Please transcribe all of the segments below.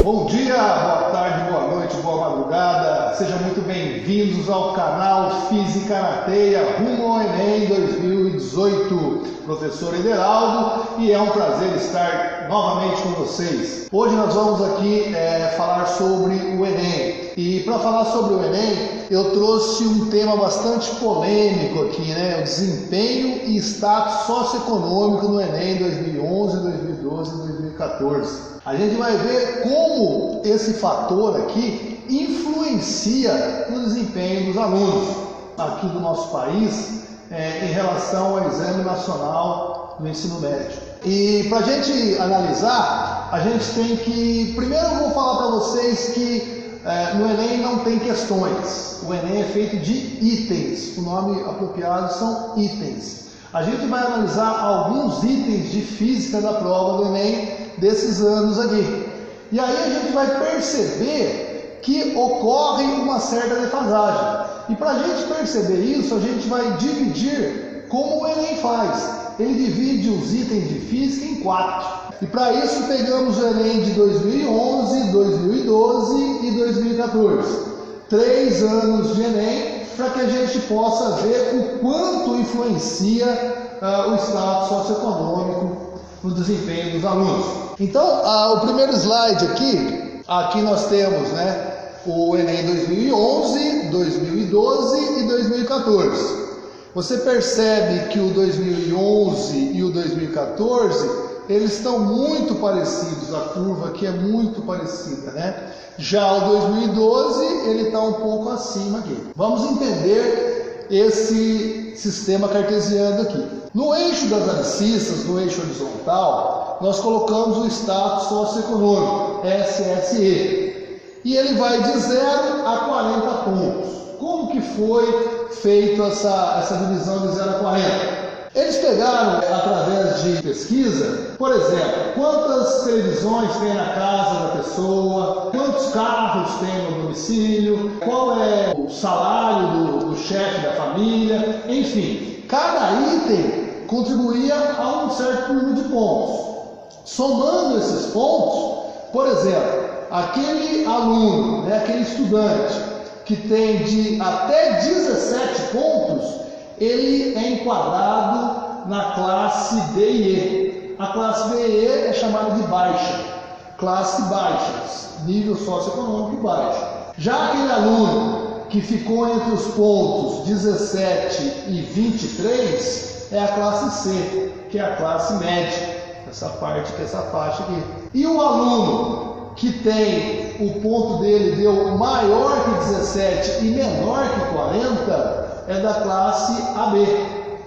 Bom dia, boa tarde, boa noite, boa madrugada. Sejam muito bem-vindos ao canal Física na Teia, rumo ao Enem 2018. Professor Ederaldo, e é um prazer estar novamente com vocês. Hoje nós vamos aqui falar sobre o Enem. E para falar sobre o Enem, eu trouxe um tema bastante polêmico aqui, né? O desempenho e status socioeconômico no Enem 2011, 2012 e 2014. A gente vai ver como esse fator aqui influencia no desempenho dos alunos aqui do nosso país em relação ao Exame Nacional do Ensino Médio. E para a gente analisar, a gente tem que... Primeiro eu vou falar para vocês que no Enem não tem questões. O Enem é feito de itens. O nome apropriado são itens. A gente vai analisar alguns itens de física da prova do Enem desses anos aqui. E aí a gente vai perceber que ocorre uma certa defasagem. E para a gente perceber isso, a gente vai dividir como o Enem faz. Ele divide os itens de física em 4. E para isso pegamos o Enem de 2011, 2012 e 2014. 3 anos de Enem, para que a gente possa ver o quanto influencia o status socioeconômico no desempenho dos alunos. Então, o primeiro slide aqui nós temos, o Enem 2011, 2012 e 2014. Você percebe que o 2011 e o 2014 eles estão muito parecidos, a curva aqui é muito parecida, né? Já o 2012 ele está um pouco acima aqui. Vamos entender esse sistema cartesiano aqui. No eixo das abscissas, no eixo horizontal, nós colocamos o status socioeconômico, SSE, e ele vai de 0 a 40 pontos. Como que foi feita essa divisão de 0 a 40? Eles pegaram, através de pesquisa, por exemplo, quantas televisões tem na casa da pessoa, quantos carros tem no domicílio, qual é o salário do chefe da família, enfim, cada item contribuía a um certo número de pontos. Somando esses pontos, por exemplo, aquele aluno, aquele estudante que tem de até 17 pontos, ele é enquadrado na classe D e E. A classe D e E é chamada de baixa, classe baixa, nível socioeconômico baixo. Já aquele aluno que ficou entre os pontos 17 e 23 é a classe C, que é a classe média, essa parte que é essa faixa aqui. E o aluno que tem o ponto dele deu maior que 17 e menor que 40 é da classe AB,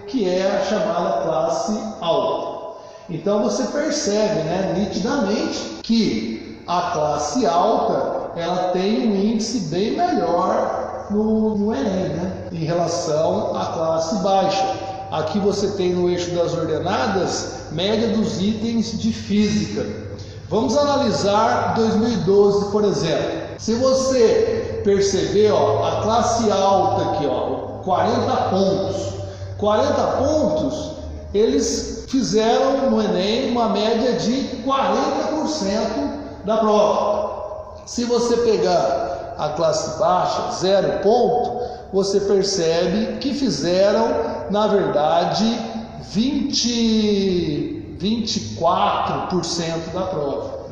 que é a chamada classe alta. Então você percebe, nitidamente que a classe alta ela tem um índice bem melhor no Enem, em relação à classe baixa. Aqui você tem no eixo das ordenadas média dos itens de física. Vamos analisar 2012, por exemplo. Se você perceber, a classe alta aqui, 40 pontos. 40 pontos, eles fizeram no Enem uma média de 40% da prova. Se você pegar a classe baixa, 0 ponto, você percebe que fizeram, na verdade, 24% da prova,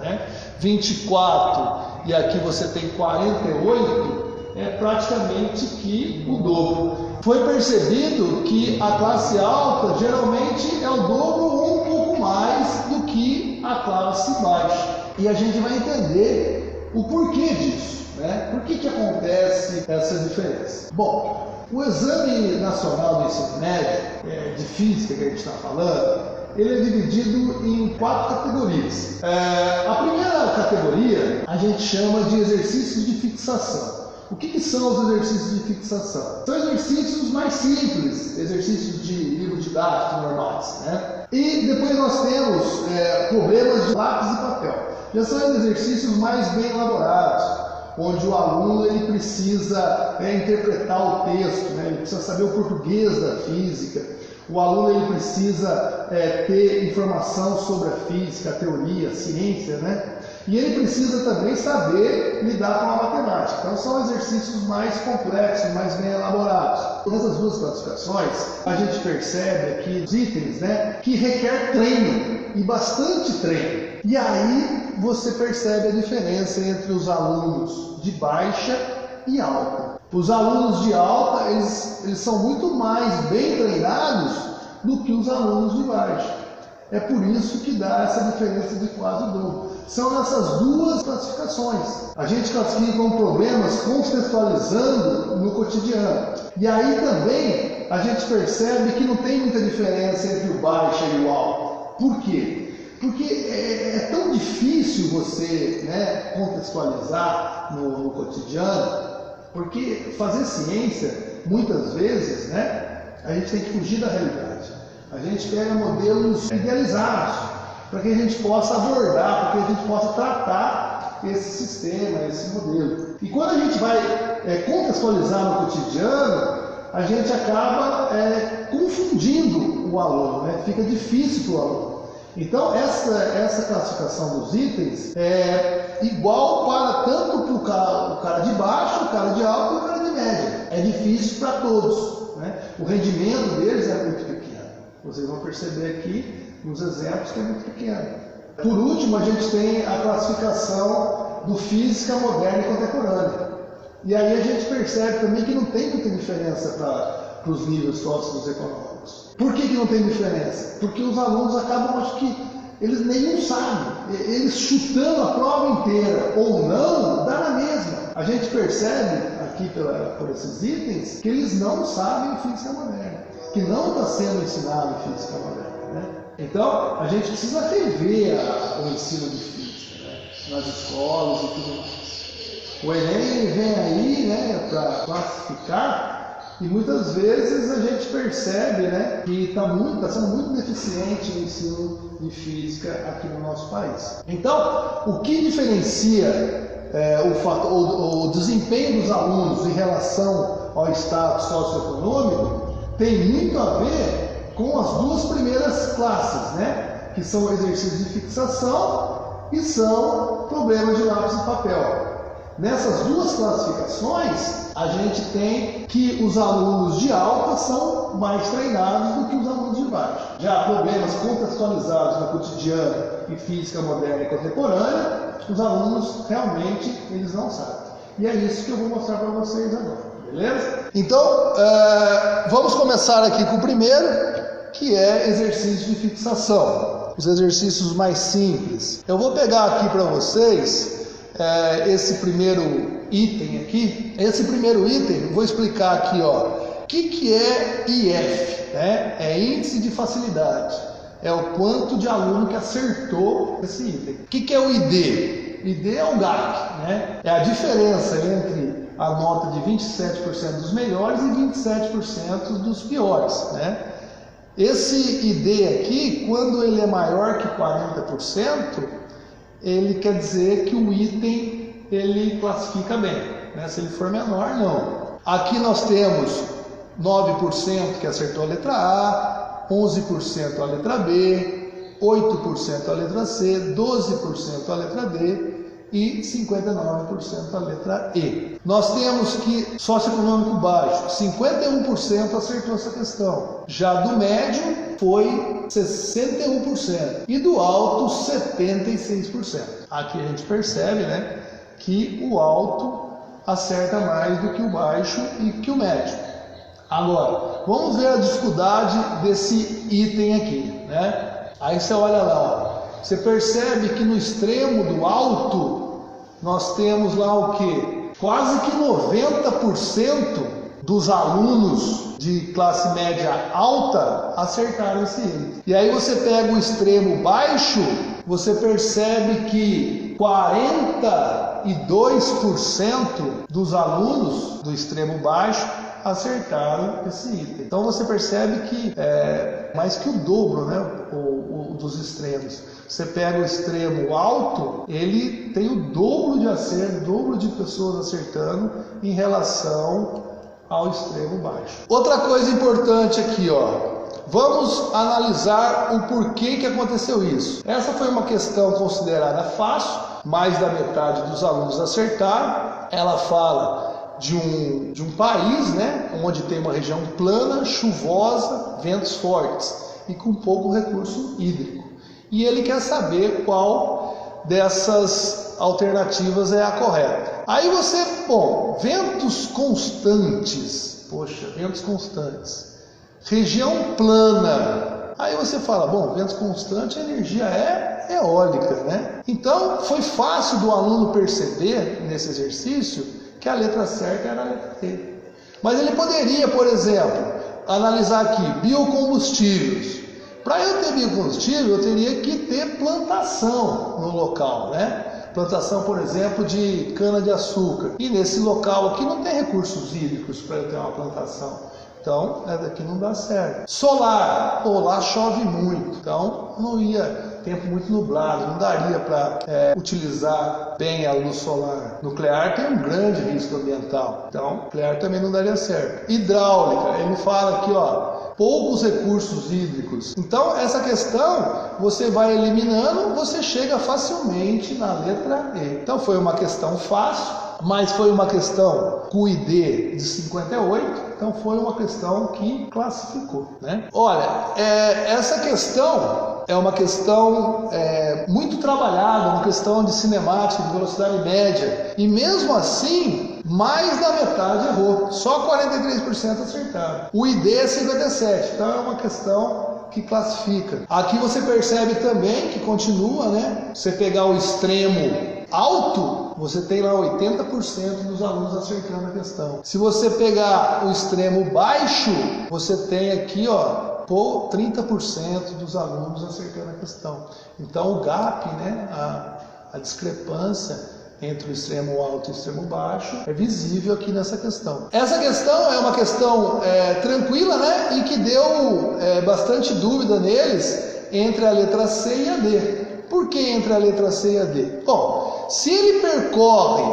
24, e aqui você tem 48, é praticamente que o dobro. Foi percebido que a classe alta geralmente é o dobro ou um pouco mais do que a classe baixa. E a gente vai entender o porquê disso, Por que acontece essa diferença? Bom, o Exame Nacional do Ensino Médio, de Física que a gente está falando, ele é dividido em 4 categorias. A primeira categoria a gente chama de exercícios de fixação. O que são os exercícios de fixação? São exercícios mais simples, exercícios de livro didático normais, E depois nós temos problemas de lápis e papel. Já são exercícios mais bem elaborados, onde o aluno ele precisa interpretar o texto, ele precisa saber o português da física. O aluno ele precisa ter informação sobre a física, a teoria, a ciência, E ele precisa também saber lidar com a matemática. Então são exercícios mais complexos, mais bem elaborados. Nessas duas classificações, a gente percebe aqui os itens, né, que requer treino, e bastante treino. E aí você percebe a diferença entre os alunos de baixa e alta. Os alunos de alta, eles são muito mais bem treinados do que os alunos de baixa. É por isso que dá essa diferença de quase o dobro. São nessas duas classificações. A gente classifica como problemas contextualizando no cotidiano. E aí também a gente percebe que não tem muita diferença entre o baixa e o alto. Por quê? Porque é tão difícil você, né, contextualizar no cotidiano, porque fazer ciência, muitas vezes, né, a gente tem que fugir da realidade. A gente pega modelos idealizados para que a gente possa abordar, para que a gente possa tratar esse sistema, esse modelo. E quando a gente vai contextualizar no cotidiano, a gente acaba confundindo o aluno, né? Fica difícil para o aluno. Então essa classificação dos itens é igual para tanto para o cara de baixo, o cara de alto e o cara de média. É difícil para todos, né? O rendimento deles é muito pequeno. Vocês vão perceber aqui nos exemplos que é muito pequeno. Por último, a gente tem a classificação do física moderna e contemporânea. E aí a gente percebe também que não tem muita diferença para os níveis socioeconômicos. Por que não tem diferença? Porque os alunos acabam, acho que eles nenhum sabem. Eles chutando a prova inteira ou não, dá na mesma. A gente percebe aqui por esses itens que eles não sabem física moderna, que não está sendo ensinado física moderna, né? Então, a gente precisa rever o ensino de física, né, nas escolas e tudo mais. O Enem vem aí, né, para classificar, e muitas vezes a gente percebe, né, que está sendo muito deficiente o ensino de física aqui no nosso país. Então, o que diferencia o desempenho dos alunos em relação ao status socioeconômico tem muito a ver com as duas primeiras classes, né? Que são exercícios de fixação e são problemas de lápis e papel. Nessas duas classificações, a gente tem que os alunos de alta são mais treinados do que os alunos de baixo. Já problemas contextualizados no cotidiano e física moderna e contemporânea, os alunos realmente eles não sabem. E é isso que eu vou mostrar para vocês agora. Beleza? Então, vamos começar aqui com o primeiro, que é exercício de fixação. Os exercícios mais simples. Eu vou pegar aqui para vocês esse primeiro item aqui. Esse primeiro item, eu vou explicar aqui, ó. O que é IF? Né? É índice de facilidade. É o quanto de aluno que acertou esse item. O que é o ID? ID é o GAC, né? É a diferença entre a nota de 27% dos melhores e 27% dos piores, né? Esse ID aqui, quando ele é maior que 40%, ele quer dizer que o item ele classifica bem, né? Se ele for menor, não. Aqui nós temos 9% que acertou a letra A, 11% a letra B, 8% a letra C, 12% a letra D e 59% a letra E. Nós temos que socioeconômico baixo, 51% acertou essa questão. Já do médio foi 61% e do alto 76%. Aqui a gente percebe, né, que o alto acerta mais do que o baixo e que o médio. Agora, vamos ver a dificuldade desse item aqui, né? Aí você olha lá, ó. Você percebe que no extremo do alto, nós temos lá o quê? Quase que 90% dos alunos de classe média alta acertaram esse item. E aí você pega o extremo baixo, você percebe que 42% dos alunos do extremo baixo acertaram esse item. Então você percebe que é mais que o dobro, né, dos extremos. Você pega o extremo alto, ele tem o dobro de acerto, o dobro de pessoas acertando em relação ao extremo baixo. Outra coisa importante aqui, ó. Vamos analisar o porquê que aconteceu isso. Essa foi uma questão considerada fácil, mais da metade dos alunos acertaram. Ela fala de um país, né, onde tem uma região plana, chuvosa, ventos fortes e com pouco recurso hídrico. E ele quer saber qual dessas alternativas é a correta. Aí você, bom, ventos constantes, poxa, ventos constantes, região plana. Aí você fala, bom, ventos constantes, a energia é eólica, né? Então foi fácil do aluno perceber nesse exercício que a letra certa era a letra T. Mas ele poderia, por exemplo, analisar aqui biocombustíveis. Para eu ter biocombustível, eu teria que ter plantação no local, né? Plantação, por exemplo, de cana-de-açúcar. E nesse local aqui não tem recursos hídricos para eu ter uma plantação. Então, essa daqui não dá certo. Solar, pô, lá chove muito. Então, não ia, tempo muito nublado, não daria para utilizar bem a luz solar. Nuclear tem um grande risco ambiental. Então, nuclear também não daria certo. Hidráulica, ele fala aqui, ó, poucos recursos hídricos. Então, essa questão, você vai eliminando, você chega facilmente na letra E. Então, foi uma questão fácil, mas foi uma questão com ID de 58, então foi uma questão que classificou, né? Olha, essa questão é uma questão muito trabalhada, uma questão de cinemática, de velocidade média, e mesmo assim, mais da metade errou, só 43% acertaram. O ID é 57, então é uma questão que classifica. Aqui você percebe também que continua, né? Você pegar o extremo alto, você tem lá 80% dos alunos acertando a questão. Se você pegar o extremo baixo, você tem aqui, ó, 30% dos alunos acertando a questão. Então o gap, né, a discrepância entre o extremo alto e o extremo baixo é visível aqui nessa questão. Essa questão é uma questão tranquila, né, e que deu bastante dúvida neles entre a letra C e a D. Por que entre a letra C e a D? Bom, se ele percorre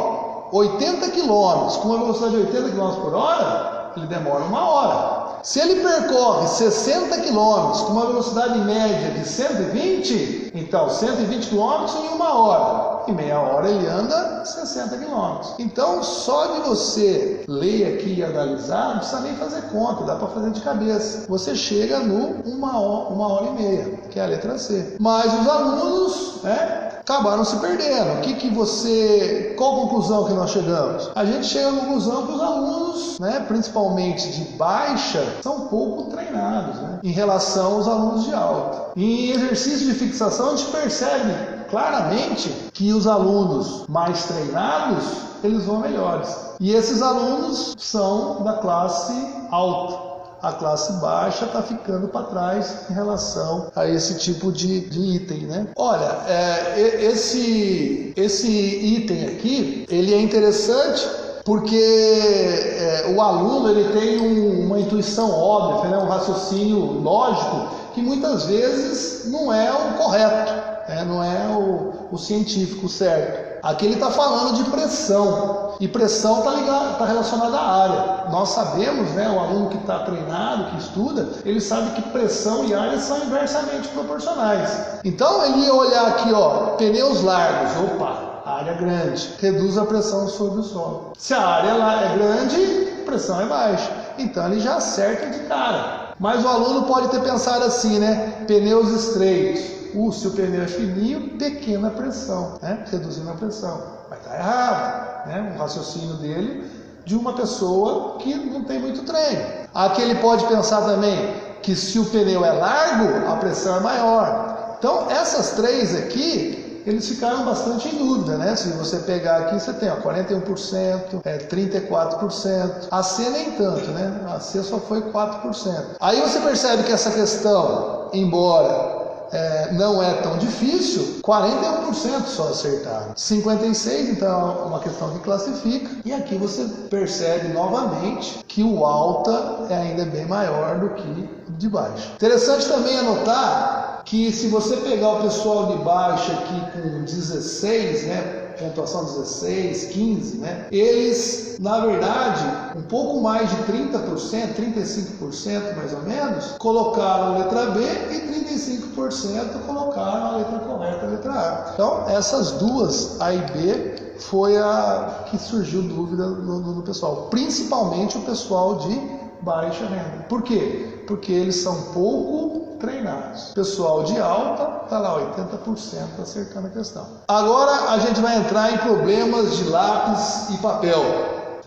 80 km com uma velocidade de 80 km por hora, ele demora 1 hora. Se ele percorre 60 km com uma velocidade média de 120, então 120 km em 1 hora. Em meia hora ele anda 60 km. Então, só de você ler aqui e analisar, não precisa nem fazer conta, dá para fazer de cabeça. Você chega no 1 hora e meia, que é a letra C. Mas os alunos, acabaram se perdendo. Qual conclusão que nós chegamos? A gente chega à conclusão que os alunos, principalmente de baixa, são pouco treinados, em relação aos alunos de alta. Em exercício de fixação, a gente percebe claramente que os alunos mais treinados, eles vão melhores. E esses alunos são da classe alta. A classe baixa está ficando para trás em relação a esse tipo de item, né? Olha, esse item aqui, ele é interessante porque o aluno ele tem uma intuição óbvia, um raciocínio lógico que muitas vezes não é o correto, não é o científico certo. Aqui ele está falando de pressão, e pressão está relacionada à área. Nós sabemos, o aluno que está treinado, que estuda, ele sabe que pressão e área são inversamente proporcionais. Então ele ia olhar aqui, ó, pneus largos, área grande, reduz a pressão sobre o solo. Se a área lá é grande, a pressão é baixa. Então ele já acerta de cara. Mas o aluno pode ter pensado assim, pneus estreitos. Se o pneu é fininho, pequena pressão, reduzindo a pressão. Mas está errado, o raciocínio dele de uma pessoa que não tem muito treino. Aqui ele pode pensar também que se o pneu é largo, a pressão é maior. Então essas três aqui, eles ficaram bastante em dúvida, Se você pegar aqui, você tem 41%, 34%. A C nem tanto, A C só foi 4%. Aí você percebe que essa questão, embora não é tão difícil, 41% só acertaram. 56%, então, é uma questão que classifica. E aqui você percebe novamente que o alta é ainda bem maior do que o de baixo. Interessante também anotar que se você pegar o pessoal de baixo aqui com 16, pontuação 16, 15, eles, na verdade, um pouco mais de 30%, 35% mais ou menos, colocaram a letra B e 35% colocaram colocaram a letra correta, a letra A. Então, essas duas, A e B, foi a que surgiu dúvida no pessoal, principalmente o pessoal de baixa renda. Por quê? Porque eles são pouco treinados. O pessoal de alta está lá 80% acertando a questão. Agora a gente vai entrar em problemas de lápis e papel.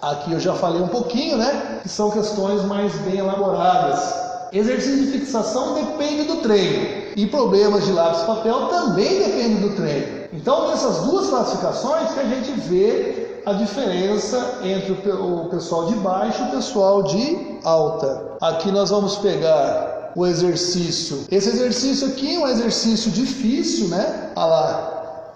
Aqui eu já falei um pouquinho, né? Que são questões mais bem elaboradas. Exercício de fixação depende do treino. E problemas de lápis e papel também dependem do treino. Então, nessas duas classificações que a gente vê a diferença entre o pessoal de baixo e o pessoal de alta. Aqui nós vamos pegar o exercício. Esse exercício aqui é um exercício difícil, né? Olha lá.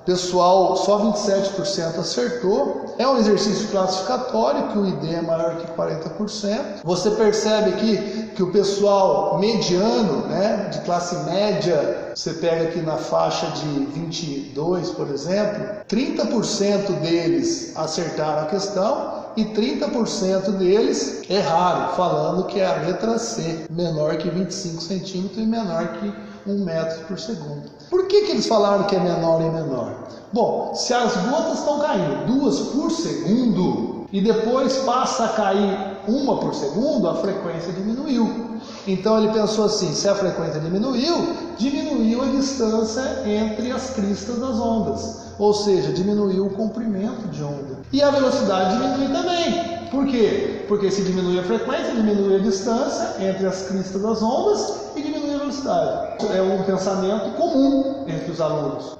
Pessoal, só 27% acertou. É um exercício classificatório, que o ID é maior que 40%. Você percebe aqui que o pessoal mediano, né, de classe média, você pega aqui na faixa de 22, por exemplo, 30% deles acertaram a questão e 30% deles erraram, falando que é a letra C, menor que 25 centímetros e menor que 1 metro por segundo. Por que eles falaram que é menor e menor? Bom, se as gotas estão caindo 2 por segundo e depois passa a cair 1 por segundo, a frequência diminuiu. Então ele pensou assim, se a frequência diminuiu a distância entre as cristas das ondas, ou seja, diminuiu o comprimento de onda. E a velocidade diminui também. Por quê? Porque se diminui a frequência, diminui a distância entre as cristas das ondas e diminui a velocidade. É um pensamento comum entre os alunos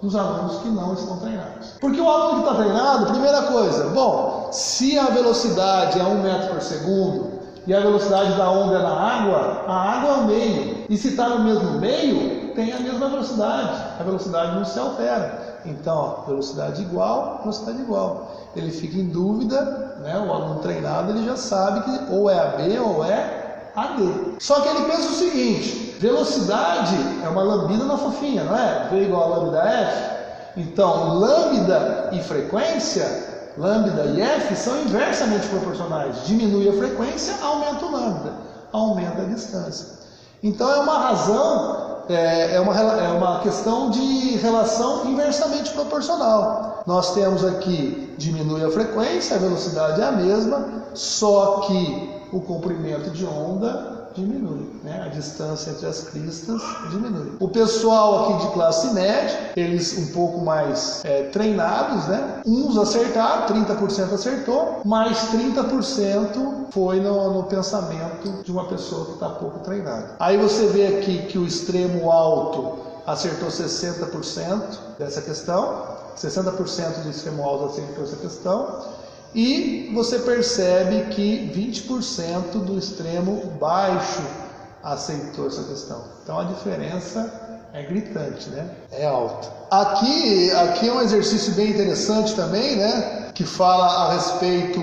que não estão treinados. Porque o aluno que está treinado, primeira coisa, bom, se a velocidade é 1 metro por segundo, e a velocidade da onda é na água, a água é o meio. E se está no mesmo meio, tem a mesma velocidade. A velocidade não se altera. Então, ó, velocidade igual. Ele fica em dúvida, né? O aluno treinado ele já sabe que ou é AB ou é AD. Só que ele pensa o seguinte, velocidade é uma lambda na fofinha, não é? V igual a lambda F. Então, lambda e frequência, lambda e F são inversamente proporcionais. Diminui a frequência, aumenta o lambda, aumenta a distância. Então é uma razão, é uma questão de relação inversamente proporcional. Nós temos aqui, diminui a frequência, a velocidade é a mesma, só que o comprimento de onda diminui, né? A distância entre as cristas diminui. O pessoal aqui de classe média, eles um pouco mais treinados, né? Uns acertaram, 30% acertou, mas 30% foi no pensamento de uma pessoa que está pouco treinada. Aí você vê aqui que o extremo alto acertou 60% dessa questão, 60% do extremo alto acertou essa questão. E você percebe que 20% do extremo baixo aceitou essa questão. Então a diferença é gritante, né? É alta. Aqui é um exercício bem interessante também, né? Que fala a respeito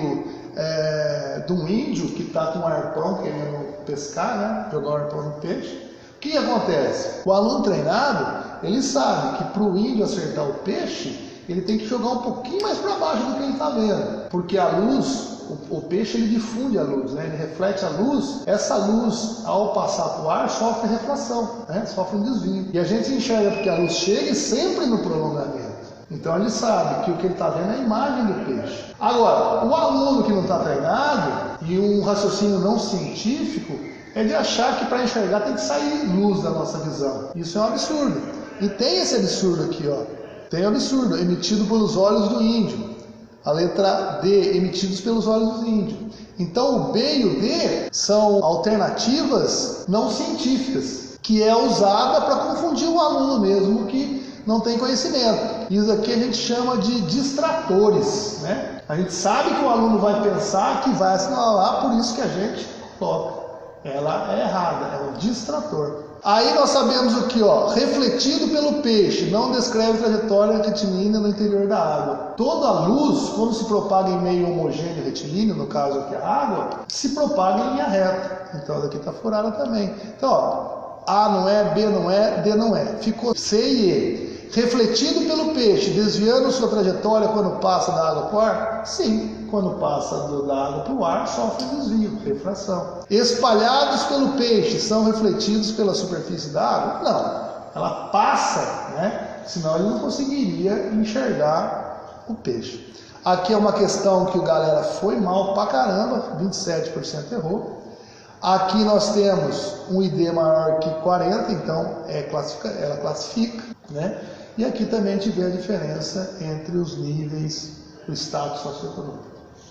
de um índio que está com um arpão querendo pescar, né? Jogar um arpão no peixe. O que acontece? O aluno treinado, ele sabe que para o índio acertar o peixe, ele tem que jogar um pouquinho mais para baixo do que ele está vendo, porque a luz, o peixe ele difunde a luz, né? Ele reflete a luz, essa luz ao passar para o ar sofre refração, né? Sofre um desvio, e a gente enxerga porque a luz chega sempre no prolongamento, então ele sabe que o que ele está vendo é a imagem do peixe. Agora, o aluno que não está treinado, e um raciocínio não científico, é de achar que para enxergar tem que sair luz da nossa visão. Isso é um absurdo, e tem esse absurdo aqui, ó. Tem absurdo, emitido pelos olhos do índio. A letra D, emitidos pelos olhos do índio. Então o B e o D são alternativas não científicas, que é usada para confundir o aluno mesmo que não tem conhecimento. Isso aqui a gente chama de distratores, né? A gente sabe que o aluno vai pensar que vai assinalar, por isso que a gente coloca. Ela é errada, é um distrator. Aí nós sabemos o que, ó, refletido pelo peixe, não descreve trajetória retilínea no interior da água. Toda a luz, quando se propaga em meio homogêneo retilíneo, no caso aqui a água, se propaga em linha reta. Então ela aqui está furada também. Então, ó, A não é, B não é, D não é. Ficou C e E. Refletido pelo peixe, desviando sua trajetória quando passa da água para o ar? Sim, quando passa da água para o ar, sofre desvio, refração. Espalhados pelo peixe, são refletidos pela superfície da água? Não. ela passa, né? Senão ele não conseguiria enxergar o peixe. Aqui é uma questão que o galera foi mal pra caramba, 27% errou. Aqui nós temos um ID maior que 40, então ela classifica, né? E aqui também a gente vê a diferença entre os níveis do status socioeconômico.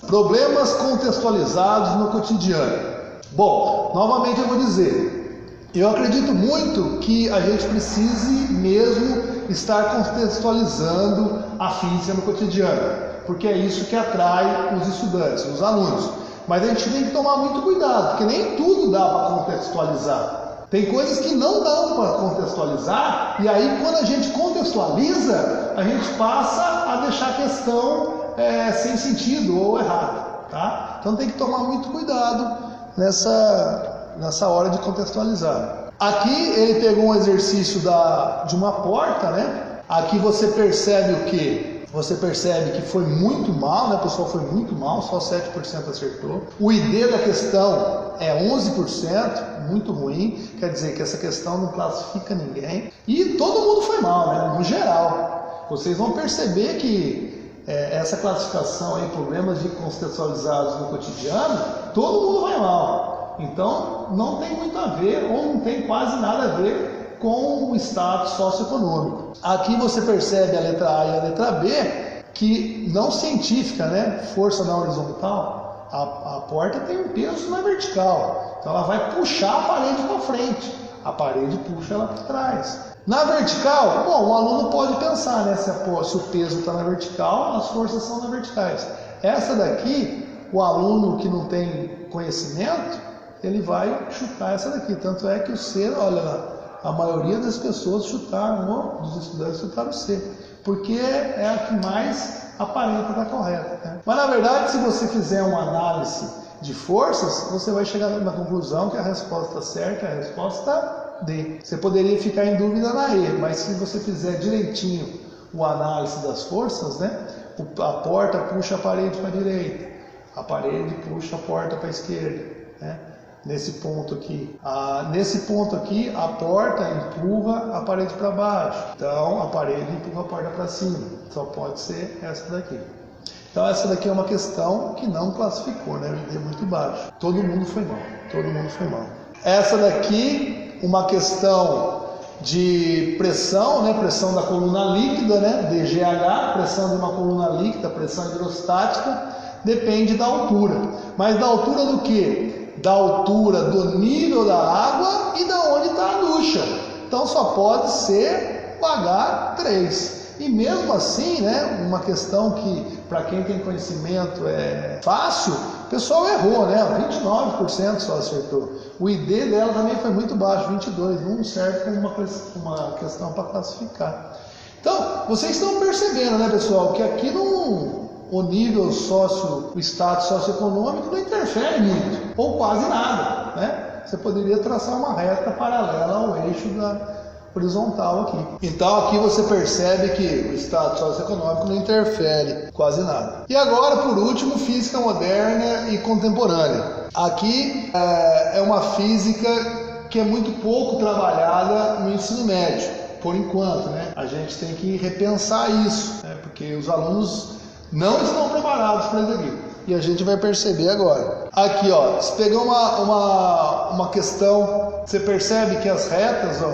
Problemas contextualizados no cotidiano. Bom, novamente eu vou dizer, eu acredito muito que a gente precise mesmo estar contextualizando a física no cotidiano, porque é isso que atrai os estudantes, os alunos. Mas a gente tem que tomar muito cuidado, porque nem tudo dá para contextualizar. Tem coisas que não dão para contextualizar, e aí quando a gente contextualiza, a gente passa a deixar a questão sem sentido ou errado, tá? Então tem que tomar muito cuidado nessa hora de contextualizar. Aqui ele pegou um exercício de uma porta, né? Aqui você percebe o quê? Você percebe que foi muito mal, né? O pessoal foi muito mal, só 7% acertou. O ID da questão é 11%, muito ruim. Quer dizer que essa questão não classifica ninguém. E todo mundo foi mal, né? No geral. Vocês vão perceber que essa classificação aí, problemas de contextualizados no cotidiano, todo mundo vai mal. Então não tem muito a ver, ou não tem quase nada a ver com o status socioeconômico. Aqui você percebe a letra A e a letra B, que não científica, né? Força na horizontal, a porta tem um peso na vertical, então ela vai puxar a parede para frente, a parede puxa ela para trás. Na vertical, bom, o aluno pode pensar, né? Se o peso está na vertical, as forças são na verticais. Essa daqui, o aluno que não tem conhecimento, ele vai chutar essa daqui, tanto é que o C, olha lá, a maioria das pessoas chutaram, dos estudantes chutaram o C, porque é a que mais aparenta estar correta, né? Mas na verdade, se você fizer uma análise de forças, você vai chegar na conclusão que a resposta certa é a resposta D. Você poderia ficar em dúvida na E, mas se você fizer direitinho o análise das forças, né? A porta puxa a parede para a direita, a parede puxa a porta para a esquerda, né? Nesse ponto aqui, a porta empurra a parede para baixo, então a parede empurra a porta para cima, só pode ser essa daqui. Então essa daqui é uma questão que não classificou, né? O ID é muito baixo, todo mundo foi mal. Essa daqui, uma questão de pressão, né? Pressão da coluna líquida, né? DGH, pressão de uma coluna líquida, pressão hidrostática, depende da altura, mas da altura do que? Da altura do nível da água e da onde está a ducha. Então só pode ser o H3. E mesmo assim, né, uma questão que para quem tem conhecimento é fácil, o pessoal errou, né? 29% só acertou. O ID dela também foi muito baixo, 22%, não serve como uma questão para classificar. Então, vocês estão percebendo, né, pessoal, que aqui o nível o status socioeconômico não interfere muito, ou quase nada, né? Você poderia traçar uma reta paralela ao eixo da horizontal aqui. Então aqui você percebe que o status socioeconômico não interfere quase nada. E agora, por último, física moderna e contemporânea. Aqui é uma física que é muito pouco trabalhada no ensino médio, por enquanto, né? A gente tem que repensar isso, né? Porque os alunos não estão preparados para isso aqui. E a gente vai perceber agora. Aqui, ó, se pegar uma questão, você percebe que as retas, ó,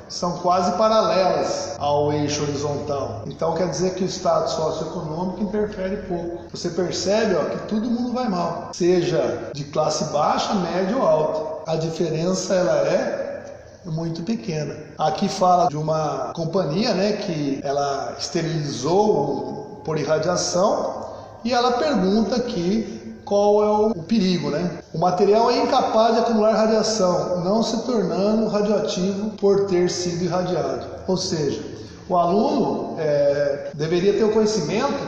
são quase paralelas ao eixo horizontal. Então quer dizer que o status socioeconômico interfere pouco. Você percebe, ó, que todo mundo vai mal, seja de classe baixa, média ou alta. A diferença ela é muito pequena. Aqui fala de uma companhia, né, que ela esterilizou por irradiação, e ela pergunta aqui qual é o perigo, né? O material é incapaz de acumular radiação, não se tornando radioativo por ter sido irradiado. Ou seja, o aluno deveria ter o conhecimento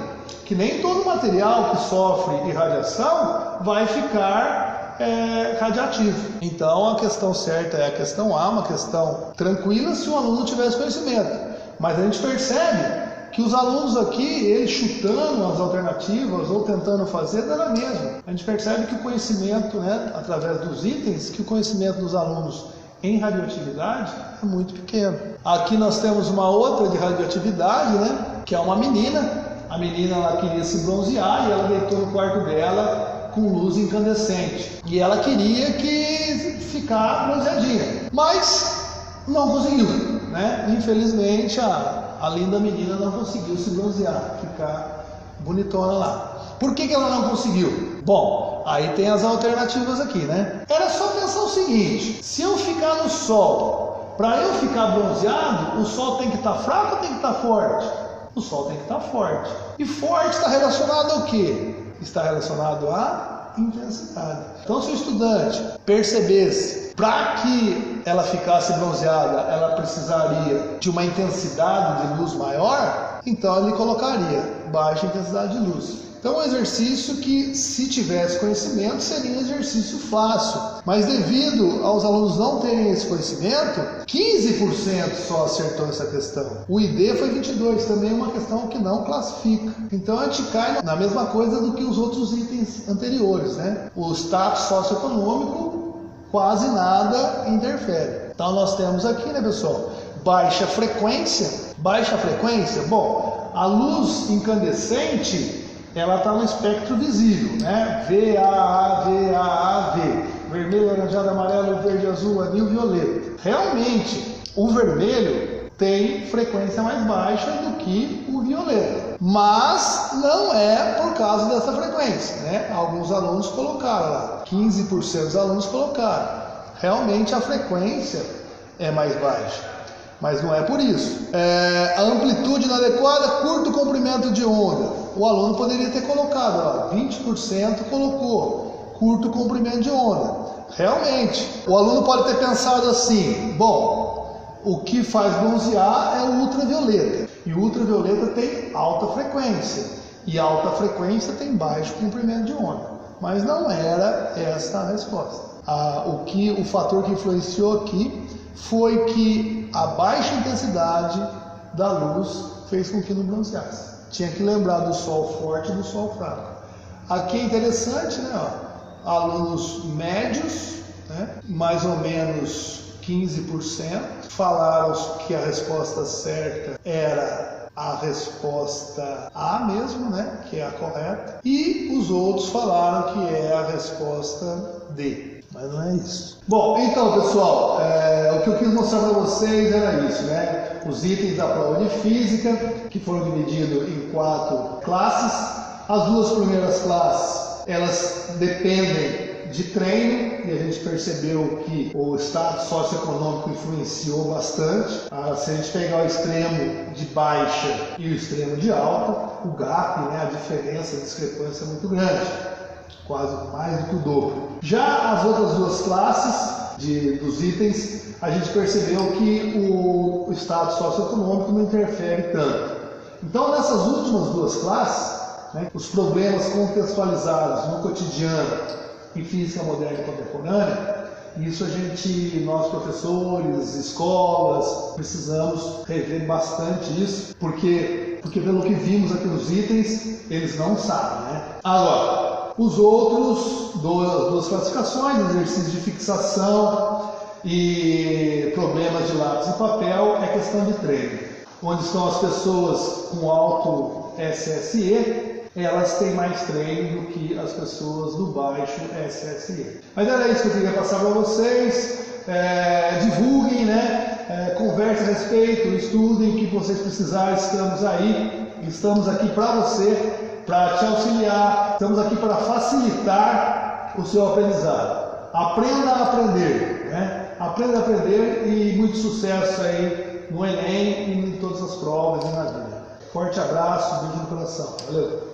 que nem todo material que sofre irradiação vai ficar radiativo. Então a questão certa é a questão A, uma questão tranquila se o aluno tivesse conhecimento. Mas a gente percebe que os alunos aqui, eles chutando as alternativas ou tentando fazer, dá mesmo. A gente percebe que o conhecimento, né, através dos itens, que o conhecimento dos alunos em radioatividade é muito pequeno. Aqui nós temos uma outra de radioatividade, né? Que é uma menina. A menina ela queria se bronzear e ela deitou no quarto dela com luz incandescente. E ela queria que ficar bronzeadinha, mas não conseguiu, né? Infelizmente a linda menina não conseguiu se bronzear, ficar bonitona lá. Por que ela não conseguiu? Bom, aí tem as alternativas aqui, né? Era só pensar o seguinte: se eu ficar no sol, para eu ficar bronzeado, o sol tem que estar fraco ou tem que estar forte? O sol tem que estar forte. E forte está relacionado ao quê? Está relacionado à intensidade. Então, se o estudante percebesse, para que ela ficasse bronzeada, ela precisaria de uma intensidade de luz maior, então ele colocaria baixa intensidade de luz. Então, um exercício que, se tivesse conhecimento, seria um exercício fácil. Mas devido aos alunos não terem esse conhecimento, 15% só acertou essa questão. O ID foi 22%, também é uma questão que não classifica. Então, a gente cai na mesma coisa do que os outros itens anteriores, né? O status socioeconômico, quase nada interfere. Então, nós temos aqui, né, pessoal? Baixa frequência. Baixa frequência, bom, a luz incandescente, ela está no espectro visível, né? VAA, VAA, V. Vermelho, laranjado, amarelo, verde, azul, anil, violeta. Realmente, o vermelho tem frequência mais baixa do que o violeta. Mas não é por causa dessa frequência, né? Alguns alunos colocaram lá. 15% dos alunos colocaram. Realmente a frequência é mais baixa. Mas não é por isso. A amplitude inadequada, curto comprimento de onda. O aluno poderia ter colocado, ó, 20% colocou curto comprimento de onda. Realmente, o aluno pode ter pensado assim: bom, o que faz bronzear é o ultravioleta. E o ultravioleta tem alta frequência. E alta frequência tem baixo comprimento de onda. Mas não era essa a resposta. O fator que influenciou aqui foi que a baixa intensidade da luz fez com que não bronzeasse. Tinha que lembrar do sol forte e do sol fraco. Aqui é interessante, né? Ó, alunos médios, né? Mais ou menos 15%, falaram que a resposta certa era a resposta A mesmo, né? Que é a correta. E os outros falaram que é a resposta D. Mas não é isso. Bom, então, pessoal, o que eu quis mostrar para vocês era isso, né? Os itens da prova de física, que foram divididos em 4 classes. As 2 primeiras classes, elas dependem de treino, e a gente percebeu que o status socioeconômico influenciou bastante. Se a gente pegar o extremo de baixa e o extremo de alta, o gap, né, a diferença, a discrepância é muito grande. Quase mais do que o dobro. Já as outras 2 classes dos itens, a gente percebeu que o status socioeconômico não interfere tanto. Então, nessas últimas 2 classes, né, os problemas contextualizados no cotidiano em física moderna e contemporânea, isso nós professores, escolas, precisamos rever bastante isso, porque pelo que vimos aqui nos itens, eles não sabem, né? Agora, os outros, 2 classificações, exercício de fixação e problemas de lápis e papel, é questão de treino. Onde estão as pessoas com alto SSE, elas têm mais treino do que as pessoas do baixo SSE. Mas era isso que eu queria passar para vocês. Divulguem, né? Conversem a respeito, estudem o que vocês precisarem, estamos aí, estamos aqui para você, para te auxiliar, estamos aqui para facilitar o seu aprendizado. Aprenda a aprender, né? Aprenda a aprender e muito sucesso aí no Enem e em todas as provas e na vida. Forte abraço, beijo no coração. Valeu!